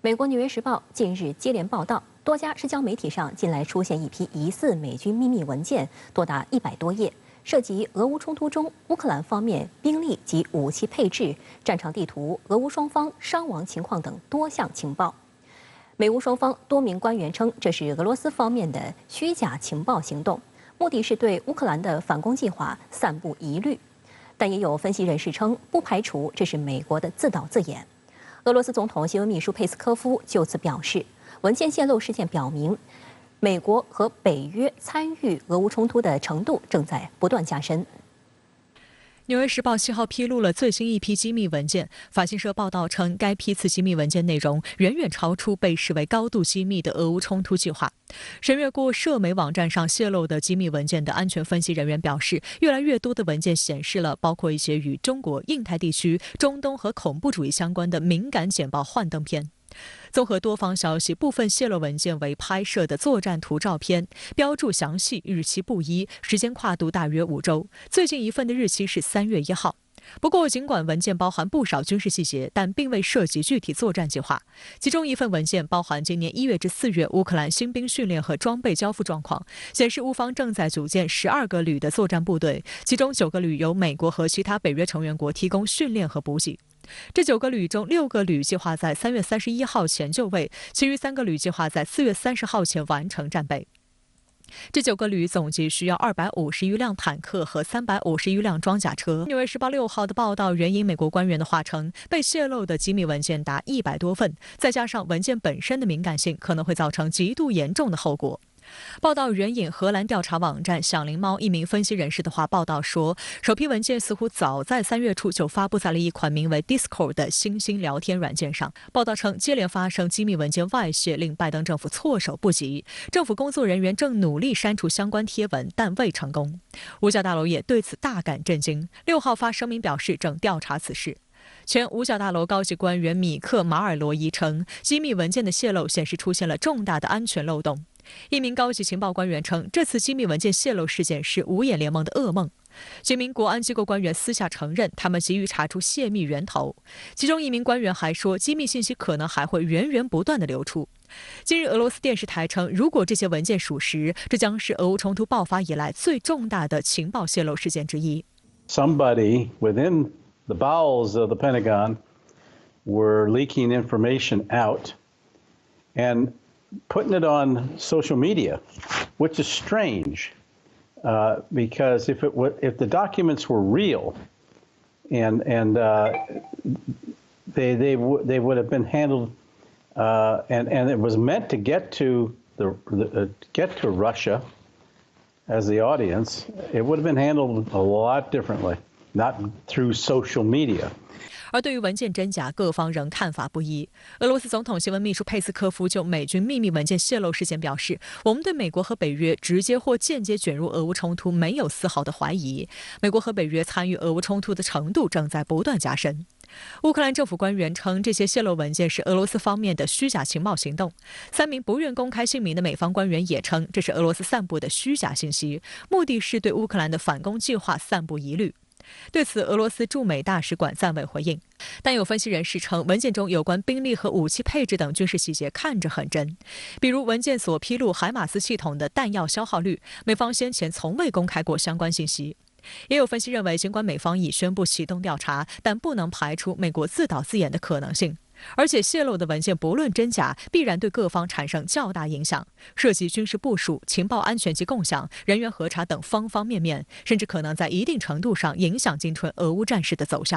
美国《纽约时报》近日接连报道，多家社交媒体上近来出现一批疑似美军秘密文件，多达100多页，涉及俄乌冲突中乌克兰方面兵力及武器配置、战场地图、俄乌双方伤亡情况等多项情报。美乌双方多名官员称，这是俄罗斯方面的虚假情报行动，目的是对乌克兰的反攻计划散布疑虑。但也有分析人士称，不排除这是美国的自导自演。俄罗斯总统新闻秘书佩斯科夫就此表示，文件泄露事件表明，美国和北约参与俄乌冲突的程度正在不断加深。《纽约时报》7号披露了最新一批机密文件。法新社报道称，该批次机密文件内容远远超出被视为高度机密的俄乌冲突计划。审阅过社媒网站上泄露的机密文件的安全分析人员表示，越来越多的文件显示了包括一些与中国、印太地区、中东和恐怖主义相关的敏感简报幻灯片。综合多方消息，部分泄露文件为拍摄的作战图照片，标注详细，日期不一，时间跨度大约5周。最近一份的日期是3月1号。不过，尽管文件包含不少军事细节，但并未涉及具体作战计划。其中一份文件包含今年1月至4月乌克兰新兵训练和装备交付状况，显示乌方正在组建12个旅的作战部队，其中9个旅由美国和其他北约成员国提供训练和补给。这9个旅中，6个旅计划在3月31号前就位，其余3个旅计划在4月30号前完成战备。这9个旅总计需要250余辆坦克和350余辆装甲车。《纽约时报》6号的报道援引美国官员的话称，被泄露的机密文件达100多份，再加上文件本身的敏感性，可能会造成极度严重的后果。报道援引荷兰调查网站响铃猫一名分析人士的话报道说，首批文件似乎早在3月初就发布在了一款名为 Discord 的新兴聊天软件上。报道称，接连发生机密文件外泄，令拜登政府措手不及，政府工作人员正努力删除相关贴文，但未成功。五角大楼也对此大感震惊，6号发声明表示正调查此事。前五角大楼高级官员米克·马尔罗伊称，机密文件的泄露显示出现了重大的安全漏洞。一名高级情报官员称，这次机密文件泄露事件是五眼联盟的噩梦。几名国安机构官员私下承认，他们急于查出泄密源头。其中一名官员还说，机密信息可能还会源源不断地流出。今日俄罗斯电视台称，如果这些文件属实，这将是俄乌冲突爆发以来最重大的情报泄露事件之一。Somebody within the bowels of the Pentagon were leaking information out and putting it on social media, which is strange, because if the documents were real, and they would have been handled, and it was meant to get to Russia as the audience, it would have been handled a lot differently, not through social media. 而对于文件真假，各方仍看法不一。俄罗斯总统新闻秘书佩斯科夫就美军秘密文件泄露事件表示，我们对美国和北约直接或间接卷入俄乌冲突没有丝毫的怀疑。美国和北约参与俄乌冲突的程度正在不断加深。乌克兰政府官员称，这些泄露文件是俄罗斯方面的虚假情报行动。3名不愿公开姓名的美方官员也称，这是俄罗斯散布的虚假信息，目的是对乌克兰的反攻计划散布疑虑。对此，俄罗斯驻美大使馆暂未回应，但有分析人士称，文件中有关兵力和武器配置等军事细节看着很真，比如文件所披露海马斯系统的弹药消耗率，美方先前从未公开过相关信息。也有分析认为，尽管美方已宣布启动调查，但不能排除美国自导自演的可能性。而且泄露的文件不论真假，必然对各方产生较大影响，涉及军事部署、情报安全及共享、人员核查等方方面面，甚至可能在一定程度上影响今春俄乌战事的走向。